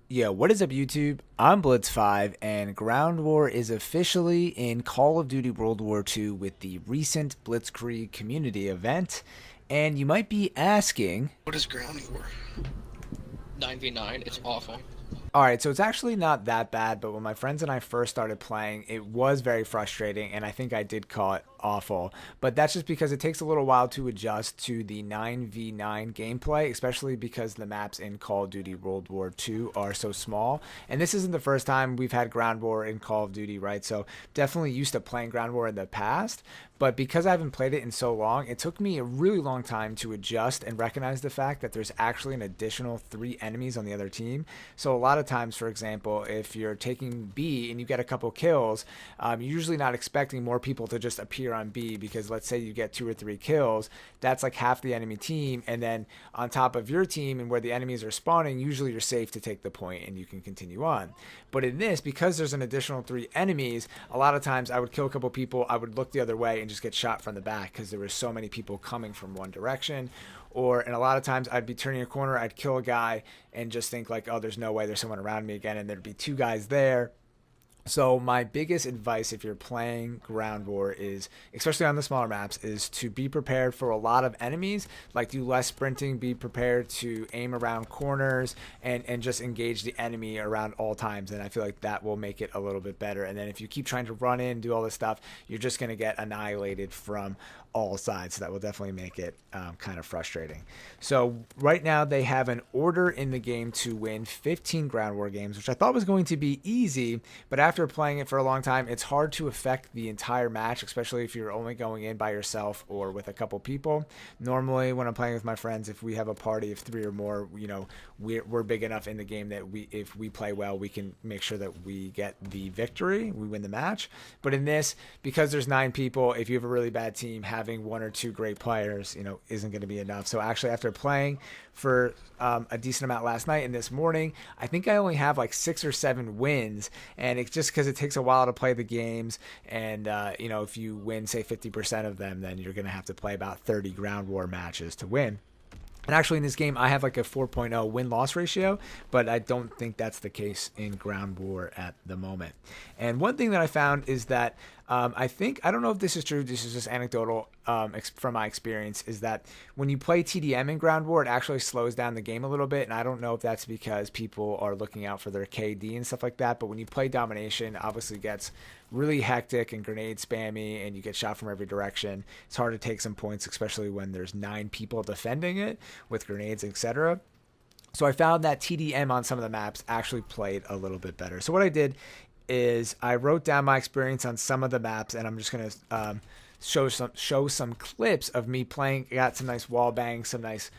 Yeah, what is up, YouTube? I'm Blitz5, and Ground War is officially in Call of Duty World War II with the recent Blitzkrieg community event. And you might be asking, What is Ground War? 9v9. It's awful. all right, so it's actually not that bad, but when my friends and I first started playing, it was very frustrating, and I think I did call it awful. But that's just because it takes a little while to adjust to the 9v9 gameplay, especially because the maps in Call of Duty World War II are so small. And this isn't the first time we've had Ground War in Call of Duty, right? So definitely used to playing Ground War in the past. But because I haven't played it in so long, it took me a really long time to adjust and recognize the fact that there's actually an additional 3 enemies on the other team. So a lot of times, for example, if you're taking B and you get a couple kills, you're usually not expecting more people to just appear on B, because let's say you get 2 or 3 kills, that's like half the enemy team. And then on top of your team and where the enemies are spawning, usually you're safe to take the point and you can continue on. But in this, because there's an additional 3 enemies, a lot of times I would kill a couple people, I would look the other way and just get shot from the back because there were so many people coming from one direction. And a lot of times I'd be turning a corner, I'd kill a guy and just think like, oh, there's no way there's someone around me again, and there'd be 2 guys there. So my biggest advice if you're playing Ground War is, especially on the smaller maps, is to be prepared for a lot of enemies, like do less sprinting, be prepared to aim around corners and just engage the enemy around all times. And I feel like that will make it a little bit better. And then if you keep trying to run in, do all this stuff, you're just going to get annihilated from all sides. So that will definitely make it kind of frustrating. So right now they have an order in the game to win 15 Ground War games, which I thought was going to be easy, but after playing it for a long time, it's hard to affect the entire match, especially if you're only going in by yourself or with a couple people. Normally when I'm playing with my friends, if we have a party of 3 or more, we're big enough in the game that if we play well, we can make sure that we get the victory, we win the match. But in this, because there's 9 people, if you have a really bad team, having 1 or 2 great players, isn't going to be enough. So actually, after playing for a decent amount last night and this morning, I think I only have like 6 or 7 wins, and it's just because it takes a while to play the games. And if you win, say 50% of them, then you're going to have to play about 30 Ground War matches to win. And actually in this game, I have like a 4.0 win-loss ratio, but I don't think that's the case in Ground War at the moment. And one thing that I found is that I don't know if this is true, this is just anecdotal from my experience, is that when you play TDM in Ground War, it actually slows down the game a little bit. And I don't know if that's because people are looking out for their KD and stuff like that. But when you play Domination, obviously it gets really hectic and grenade spammy and you get shot from every direction. It's hard to take some points, especially when there's 9 people defending it with grenades, etc. So I found that TDM on some of the maps actually played a little bit better. So what I did is I wrote down my experience on some of the maps, and I'm just going to show some clips of me playing. I got some nice wall bangs, some nice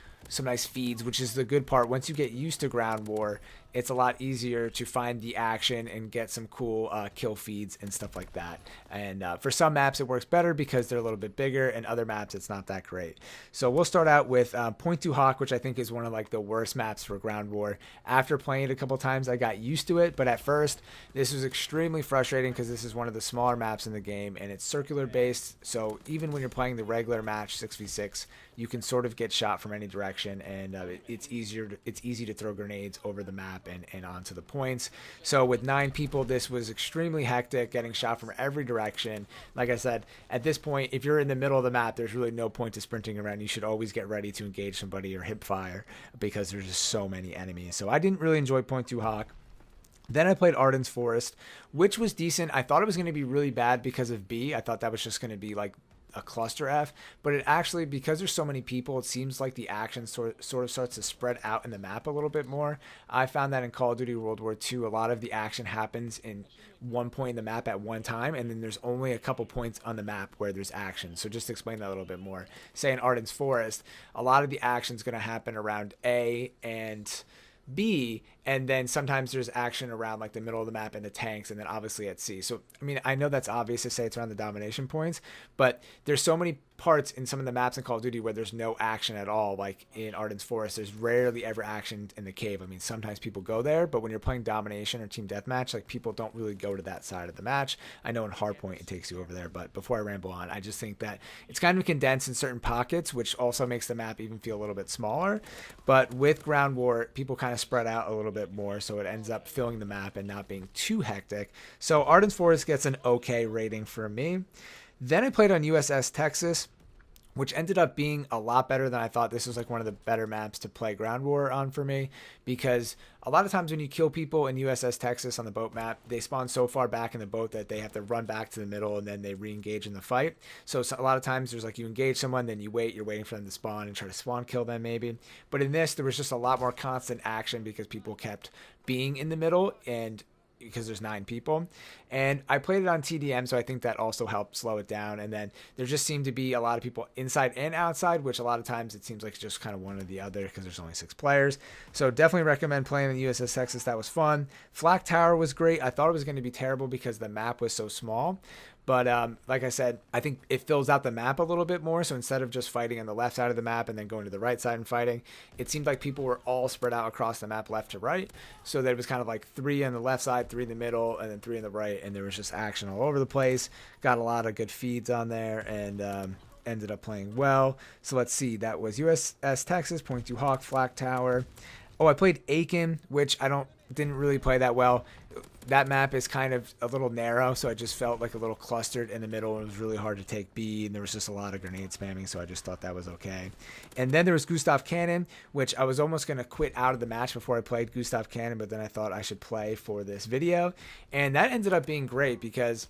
feeds, which is the good part. Once you get used to Ground War, it's a lot easier to find the action and get some cool kill feeds and stuff like that. And for some maps it works better because they're a little bit bigger, and other maps it's not that great. So we'll start out with Point to Hawk, which I think is one of like the worst maps for Ground War. After playing it a couple times, I got used to it, but at first this was extremely frustrating because this is one of the smaller maps in the game, and it's circular based. So even when you're playing the regular match 6v6, you can sort of get shot from any direction, and it's easy to throw grenades over the map and onto the points. So with 9 people, this was extremely hectic, getting shot from every direction. Like I said, at this point, if you're in the middle of the map, there's really no point to sprinting around. You should always get ready to engage somebody or hip fire because there's just so many enemies. So I didn't really enjoy Point 2 Hawk. Then I played Ardens Forest, which was decent. I thought it was going to be really bad because of B. I thought that was just going to be like a cluster F, but it actually, because there's so many people, it seems like the action sort of starts to spread out in the map a little bit more. I found that in Call of Duty World War II, a lot of the action happens in one point in the map at one time, and then there's only a couple points on the map where there's action. So just to explain that a little bit more, say in Ardens Forest, a lot of the action is going to happen around A and B, and then sometimes there's action around like the middle of the map and the tanks, and then obviously at C. So I mean, I know that's obvious to say it's around the domination points, but there's so many parts in some of the maps in Call of Duty where there's no action at all, like in Ardens Forest. There's rarely ever action in the cave. I mean, sometimes people go there, but when you're playing domination or team deathmatch, like people don't really go to that side of the match. I know in Hardpoint it takes you over there, but before I ramble on, I just think that it's kind of condensed in certain pockets, which also makes the map even feel a little bit smaller. But with Ground War, people kind of spread out a little bit more, so it ends up filling the map and not being too hectic. So Ardens Forest gets an okay rating for me. Then I played on USS Texas, which ended up being a lot better than I thought. This was like one of the better maps to play Ground War on for me, because a lot of times when you kill people in USS Texas on the boat map, they spawn so far back in the boat that they have to run back to the middle and then they re-engage in the fight. So a lot of times there's like you engage someone, then you wait, you're waiting for them to spawn and try to spawn kill them maybe. But in this, there was just a lot more constant action because people kept being in the middle, and because there's 9 people, and I played it on TDM, so I think that also helped slow it down. And then there just seemed to be a lot of people inside and outside, which a lot of times it seems like it's just kind of one or the other because there's only 6 players. So definitely recommend playing the USS Texas. That was fun. Flak Tower was great. I thought it was going to be terrible because the map was so small. But like I said, I think it fills out the map a little bit more. So instead of just fighting on the left side of the map and then going to the right side and fighting, it seemed like people were all spread out across the map left to right. So there was kind of like 3 on the left side, 3 in the middle, and then 3 on the right. And there was just action all over the place. Got a lot of good feeds on there, and ended up playing well. So let's see. That was USS Texas, Point 2 Hawk, Flak Tower. Oh, I played Aiken, which didn't really play that well. That map is kind of a little narrow, so I just felt like a little clustered in the middle. It was really hard to take B, and there was just a lot of grenade spamming, so I just thought that was okay. And then there was Gustav Cannon, which I was almost going to quit out of the match before I played Gustav Cannon, but then I thought I should play for this video. And that ended up being great because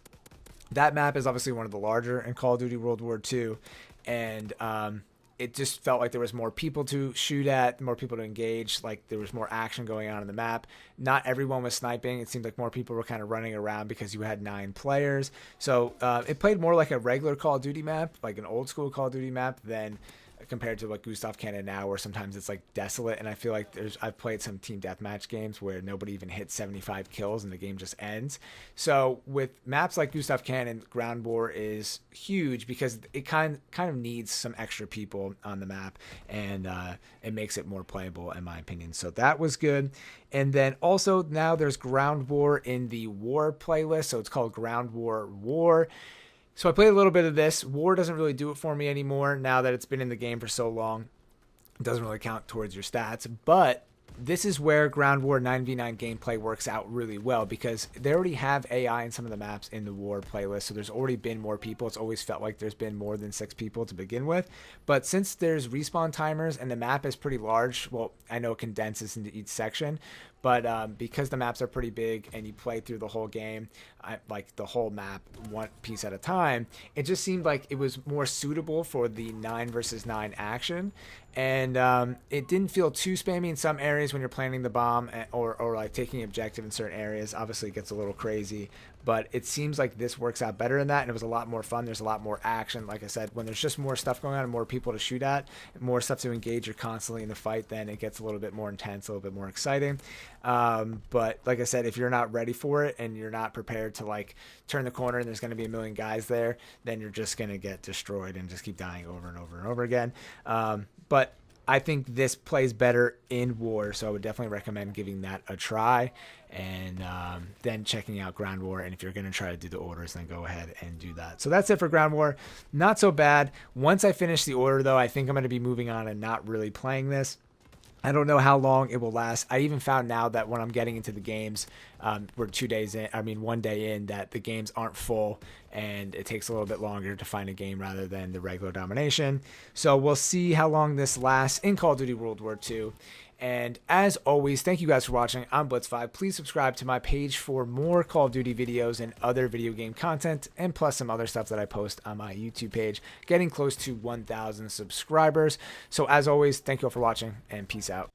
that map is obviously one of the larger in Call of Duty World War II, and it just felt like there was more people to shoot at, more people to engage, like there was more action going on in the map. Not everyone was sniping. It seemed like more people were kind of running around because you had 9 players. So it played more like a regular Call of Duty map, like an old school Call of Duty map, than compared to like Gustav Cannon now, where sometimes it's like desolate. And I feel like I've played some team deathmatch games where nobody even hits 75 kills and the game just ends. So with maps like Gustav Cannon, Ground War is huge because it kind of needs some extra people on the map, and it makes it more playable in my opinion. So that was good. And then also now there's Ground War in the War playlist. So it's called Ground War War. So I played a little bit of this. War doesn't really do it for me anymore now that it's been in the game for so long. It doesn't really count towards your stats, but this is where Ground War 9v9 gameplay works out really well because they already have AI in some of the maps in the War playlist, so there's already been more people. It's always felt like there's been more than 6 people to begin with, but since there's respawn timers and the map is pretty large, well, I know it condenses into each section, but because the maps are pretty big and you play through the whole game, like the whole map one piece at a time, it just seemed like it was more suitable for the 9 versus 9 action. And it didn't feel too spammy in some areas when you're planting the bomb or like taking objective in certain areas. Obviously it gets a little crazy, but it seems like this works out better than that, and it was a lot more fun. There's a lot more action. Like I said, when there's just more stuff going on and more people to shoot at, more stuff to engage, you're constantly in the fight, then it gets a little bit more intense, a little bit more exciting. But like I said, if you're not ready for it and you're not prepared to like turn the corner and there's going to be a million guys there, then you're just going to get destroyed and just keep dying over and over and over again. But I think this plays better in War, so I would definitely recommend giving that a try, and then checking out Ground War. And if you're going to try to do the orders, then go ahead and do that. So that's it for Ground War. Not so bad. Once I finish the order, though, I think I'm going to be moving on and not really playing this. I don't know how long it will last. I even found now that when I'm getting into the games, we're 1 day in, that the games aren't full and it takes a little bit longer to find a game rather than the regular domination. So we'll see how long this lasts in Call of Duty World War II. And as always, thank you guys for watching. I'm Blitz5. Please subscribe to my page for more Call of Duty videos and other video game content, and plus some other stuff that I post on my YouTube page, getting close to 1,000 subscribers. So as always, thank you all for watching, and peace out.